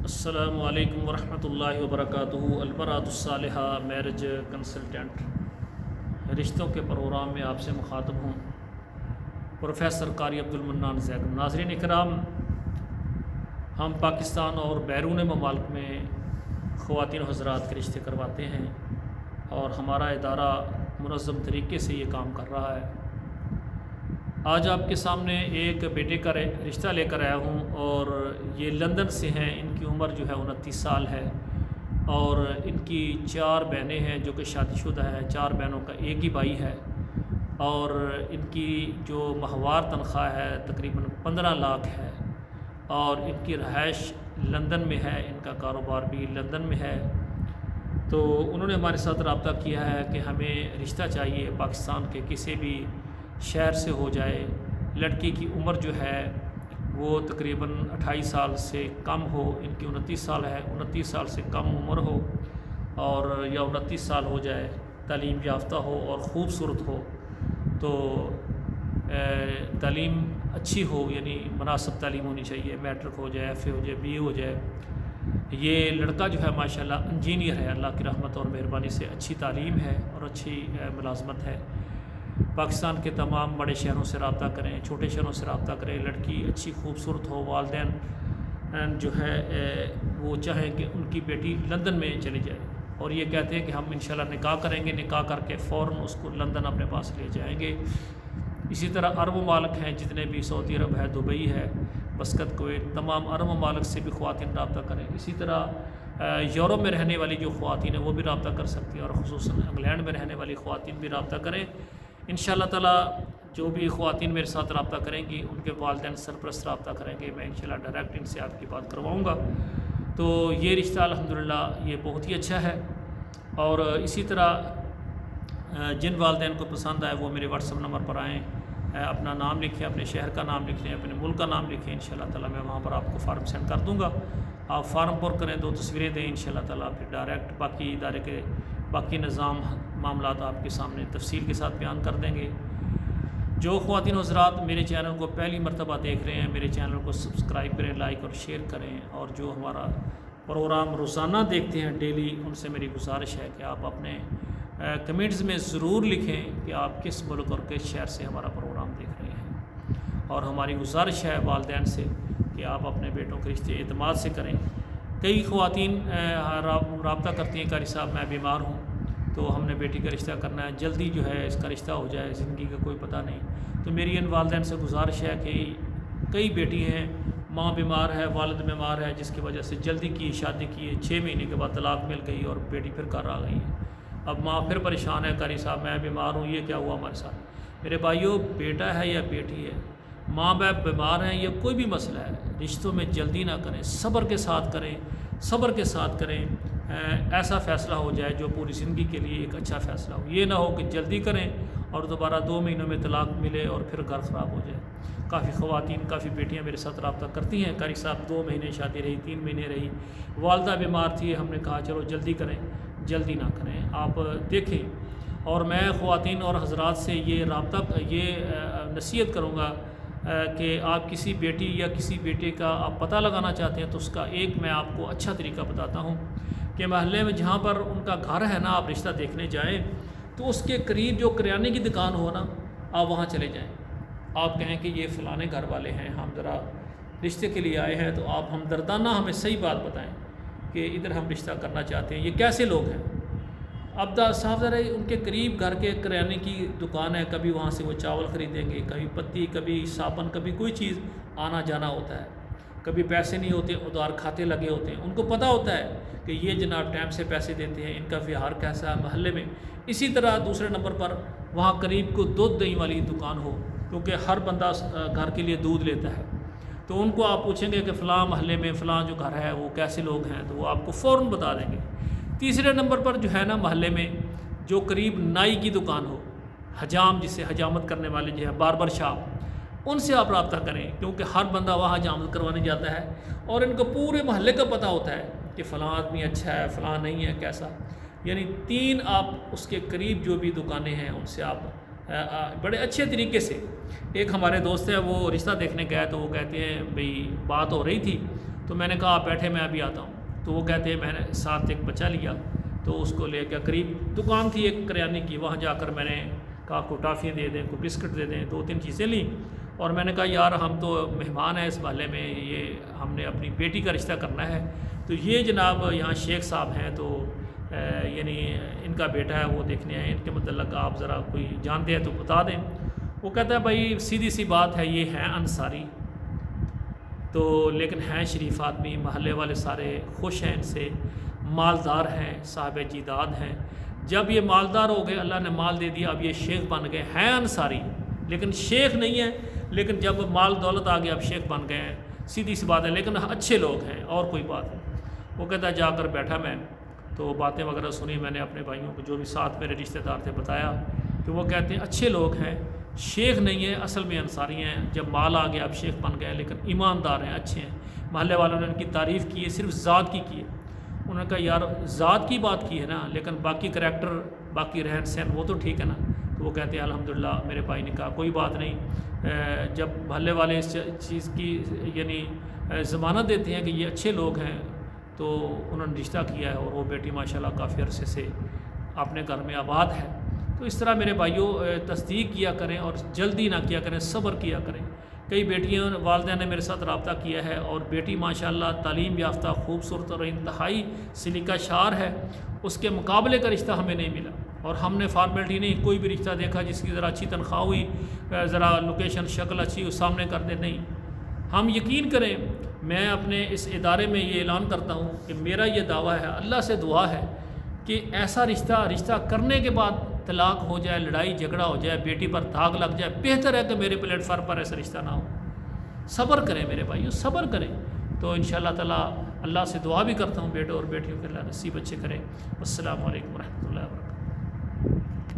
السلام علیکم ورحمۃ اللہ وبرکاتہ۔ البراۃ الصالحہ میرج کنسلٹنٹ رشتوں کے پروگرام میں آپ سے مخاطب ہوں، پروفیسر قاری عبد المنان زید۔ ناظرین اکرام، ہم پاکستان اور بیرون ممالک میں خواتین و حضرات کے رشتے کرواتے ہیں اور ہمارا ادارہ منظم طریقے سے یہ کام کر رہا ہے۔ آج آپ کے سامنے ایک بیٹے کا رشتہ لے کر آیا ہوں، اور یہ لندن سے ہیں۔ ان کی عمر جو ہے 29 سال ہے، اور ان کی 4 بہنیں ہیں جو کہ شادی شدہ ہیں۔ 4 بہنوں کا ایک ہی بھائی ہے، اور ان کی جو ماہوار تنخواہ ہے تقریباً 15 لاکھ ہے، اور ان کی رہائش لندن میں ہے، ان کا کاروبار بھی لندن میں ہے۔ تو انہوں نے ہمارے ساتھ رابطہ کیا ہے کہ ہمیں رشتہ چاہیے پاکستان کے کسی بھی شہر سے ہو جائے، لڑکی کی عمر جو ہے وہ تقریباً 28 سال سے کم ہو۔ ان کی 29 سال ہے، 29 سال سے کم عمر ہو، اور یا 29 سال ہو جائے، تعلیم یافتہ ہو اور خوبصورت ہو۔ تو تعلیم اچھی ہو، یعنی مناسب تعلیم ہونی چاہیے، میٹرک ہو جائے، ایف اے ہو جائے، بی اے ہو جائے۔ یہ لڑکا جو ہے ماشاءاللہ انجینئر ہے، اللہ کی رحمت اور مہربانی سے اچھی تعلیم ہے اور اچھی ملازمت ہے۔ پاکستان کے تمام بڑے شہروں سے رابطہ کریں، چھوٹے شہروں سے رابطہ کریں۔ لڑکی اچھی خوبصورت ہو، والدین جو ہے وہ چاہیں کہ ان کی بیٹی لندن میں چلی جائے، اور یہ کہتے ہیں کہ ہم انشاءاللہ نکاح کریں گے، نکاح کر کے فوراً اس کو لندن اپنے پاس لے جائیں گے۔ اسی طرح عرب ممالک ہیں جتنے بھی، سعودی عرب ہے، دبئی ہے، مسقط، کویت، تمام عرب ممالک سے بھی خواتین رابطہ کریں۔ اسی طرح یورپ میں رہنے والی جو خواتین ہیں وہ بھی رابطہ کر سکتی ہیں، اور خصوصاً انگلینڈ میں رہنے والی خواتین بھی رابطہ کریں۔ انشاءاللہ تعالیٰ جو بھی خواتین میرے ساتھ رابطہ کریں گی ان کے والدین سرپرست رابطہ کریں گے، میں انشاءاللہ ڈائریکٹ ان سے آپ کی بات کرواؤں گا۔ تو یہ رشتہ الحمدللہ یہ بہت ہی اچھا ہے، اور اسی طرح جن والدین کو پسند آئے وہ میرے واٹس ایپ نمبر پر آئیں، اپنا نام لکھیں، اپنے شہر کا نام لکھ لیں، اپنے ملک کا نام لکھیں، انشاءاللہ تعالیٰ میں وہاں پر آپ کو فارم سینڈ کر دوں گا۔ آپ فارم پر کریں، 2 تصویریں دیں، انشاءاللہ تعالیٰ پھر ڈائریکٹ باقی ادارے کے باقی نظام معاملات آپ کے سامنے تفصیل کے ساتھ بیان کر دیں گے۔ جو خواتین حضرات میرے چینل کو پہلی مرتبہ دیکھ رہے ہیں، میرے چینل کو سبسکرائب کریں، لائک اور شیئر کریں، اور جو ہمارا پروگرام روزانہ دیکھتے ہیں ڈیلی، ان سے میری گزارش ہے کہ آپ اپنے کمنٹس میں ضرور لکھیں کہ آپ کس ملک اور کس شہر سے ہمارا پروگرام دیکھ رہے ہیں۔ اور ہماری گزارش ہے والدین سے کہ آپ اپنے بیٹوں کے رشتے اعتماد سے کریں۔ کئی خواتین رابطہ کرتی ہیں، قاری صاحب میں بیمار ہوں تو ہم نے بیٹی کا رشتہ کرنا ہے، جلدی جو ہے اس کا رشتہ ہو جائے، زندگی کا کوئی پتہ نہیں۔ تو میری ان والدین سے گزارش ہے کہ کئی بیٹی ہیں، ماں بیمار ہے، والد بیمار ہے، جس کی وجہ سے جلدی کی شادی کی، 6 مہینے کے بعد طلاق مل گئی اور بیٹی پھر گھر آ گئی ہے۔ اب ماں پھر پریشان ہے، قاری صاحب میں بیمار ہوں، یہ کیا ہوا ہمارے ساتھ۔ میرے بھائیوں، بیٹا ہے یا بیٹی ہے، ماں باپ بیمار ہیں یا کوئی بھی مسئلہ ہے، رشتوں میں جلدی نہ کریں، صبر کے ساتھ کریں، صبر کے ساتھ کریں، ایسا فیصلہ ہو جائے جو پوری زندگی کے لیے ایک اچھا فیصلہ ہو۔ یہ نہ ہو کہ جلدی کریں اور دوبارہ 2 مہینوں میں طلاق ملے اور پھر گھر خراب ہو جائے۔ کافی خواتین، کافی بیٹیاں میرے ساتھ رابطہ کرتی ہیں، قاری صاحب 2 مہینے شادی رہی، 3 مہینے رہی، والدہ بیمار تھی، ہم نے کہا چلو جلدی کریں، جلدی نہ کریں۔ آپ دیکھیں، اور میں خواتین اور حضرات سے یہ رابطہ، یہ نصیحت کروں گا کہ آپ کسی بیٹی یا کسی بیٹے کا آپ پتہ لگانا چاہتے ہیں تو اس کا ایک میں آپ کو اچھا طریقہ بتاتا ہوں کہ محلے میں جہاں پر ان کا گھر ہے نا، آپ رشتہ دیکھنے جائیں تو اس کے قریب جو کریانے کی دکان ہو نا، آپ وہاں چلے جائیں۔ آپ کہیں کہ یہ فلانے گھر والے ہیں، ہم ذرا رشتے کے لیے آئے ہیں، تو آپ ہمدردانہ ہمیں صحیح بات بتائیں کہ ادھر ہم رشتہ کرنا چاہتے ہیں، یہ کیسے لوگ ہیں۔ اب صاحب ذرا ان کے قریب گھر کے کریانے کی دکان ہے، کبھی وہاں سے وہ چاول خریدیں گے، کبھی پتی، کبھی صابن، کبھی کوئی چیز آنا جانا ہوتا ہے، کبھی پیسے نہیں ہوتے، ادھار کھاتے لگے ہوتے ہیں، ان کو پتہ ہوتا ہے کہ یہ جناب ٹائم سے پیسے دیتے ہیں، ان کا ویہار کیسا ہے محلے میں۔ اسی طرح دوسرے نمبر پر وہاں قریب کو دودھ دہی والی دکان ہو، کیونکہ ہر بندہ گھر کے لیے دودھ لیتا ہے، تو ان کو آپ پوچھیں گے کہ فلاں محلے میں فلاں جو گھر ہے وہ کیسے لوگ ہیں، تو وہ آپ کو فوراً بتا دیں گے۔ تیسرے نمبر پر جو ہے نا، محلے میں جو قریب نائی کی دکان ہو، حجام، جسے حجامت کرنے والے جو ہے، باربر شاپ، ان سے آپ رابطہ کریں، کیونکہ ہر بندہ وہاں حجامت کروانے جاتا ہے، اور ان کو پورے محلے کا پتہ ہوتا ہے کہ فلاں آدمی اچھا ہے، فلاں نہیں ہے، کیسا۔ یعنی 3 آپ اس کے قریب جو بھی دکانیں ہیں ان سے آپ بڑے اچھے طریقے سے۔ ایک ہمارے دوست ہیں، وہ رشتہ دیکھنے گئے تو وہ کہتے ہیں بھئی بات ہو رہی تھی، تو میں نے کہا آپ بیٹھے میں ابھی آتا ہوں. تو وہ کہتے ہیں میں نے ساتھ ایک بچہ لیا تو اس کو لے کے قریب دکان تھی ایک کریانے کی, وہاں جا کر میں نے کہا کو ٹافیاں دے دیں, کو بسکٹ دے دیں, 2-3 چیزیں لیں. اور میں نے کہا یار ہم تو مہمان ہیں اس محلے میں, یہ ہم نے اپنی بیٹی کا رشتہ کرنا ہے, تو یہ جناب یہاں شیخ صاحب ہیں تو یعنی ان کا بیٹا ہے وہ دیکھنے آئے, ان کے متعلق آپ ذرا کوئی جانتے ہیں تو بتا دیں. وہ کہتا ہے بھائی سیدھی سی بات ہے, یہ ہیں انصاری تو لیکن ہیں شریف آدمی, محلے والے سارے خوش ہیں ان سے, مالدار ہیں, صاحب جیداد ہیں. جب یہ مالدار ہو گئے, اللہ نے مال دے دیا, اب یہ شیخ بن گئے, ہیں انصاری لیکن شیخ نہیں ہیں, لیکن جب مال دولت آ گیا اب شیخ بن گئے ہیں, سیدھی سی بات ہے, لیکن اچھے لوگ ہیں اور کوئی بات نہیں. وہ کہتا ہے جا کر بیٹھا میں تو باتیں وغیرہ سنی میں نے, اپنے بھائیوں کو جو بھی ساتھ میرے رشتہ دار تھے بتایا کہ وہ کہتے ہیں اچھے لوگ ہیں, شیخ نہیں ہیں, اصل میں انصاری ہیں, جب مال آ گیا اب شیخ بن گئے, لیکن ایماندار ہیں, اچھے ہیں. محلے والوں نے ان کی تعریف کی ہے, صرف ذات کی ہے. انہوں نے کہا یار ذات کی بات کی ہے نا, لیکن باقی کریکٹر باقی رہن سہن وہ تو ٹھیک ہے نا. تو وہ کہتے ہیں الحمدللہ. میرے بھائی نے کہا کوئی بات نہیں, جب محلے والے اس چیز کی یعنی ضمانت دیتے ہیں کہ یہ اچھے لوگ ہیں تو انہوں نے رشتہ کیا ہے, اور وہ بیٹی ماشاءاللہ کافی عرصے سے اپنے گھر میں آباد ہے. تو اس طرح میرے بھائیوں تصدیق کیا کریں اور جلدی نہ کیا کریں, صبر کیا کریں. کئی بیٹیاں والدین نے میرے ساتھ رابطہ کیا ہے اور بیٹی ماشاءاللہ تعلیم یافتہ خوبصورت اور انتہائی سلیقہ شعر ہے, اس کے مقابلے کا رشتہ ہمیں نہیں ملا. اور ہم نے فارمیلٹی نہیں, کوئی بھی رشتہ دیکھا جس کی ذرا اچھی تنخواہ ہوئی, ذرا لوکیشن شکل اچھی اس سامنے کر دے, نہیں. ہم یقین کریں, میں اپنے اس ادارے میں یہ اعلان کرتا ہوں کہ میرا یہ دعویٰ ہے, اللہ سے دعا ہے کہ ایسا رشتہ کرنے کے بعد طلاق ہو جائے, لڑائی جھگڑا ہو جائے, بیٹی پر داغ لگ جائے, بہتر ہے کہ میرے پلیٹ فارم پر ایسا رشتہ نہ ہو. صبر کریں میرے بھائیو, صبر کریں. تو انشاءاللہ تعالیٰ اللہ سے دعا بھی کرتا ہوں بیٹوں اور بیٹیوں کے اللہ نصیب اچھے کریں. السلام علیکم ورحمۃ اللہ وبرکاتہ.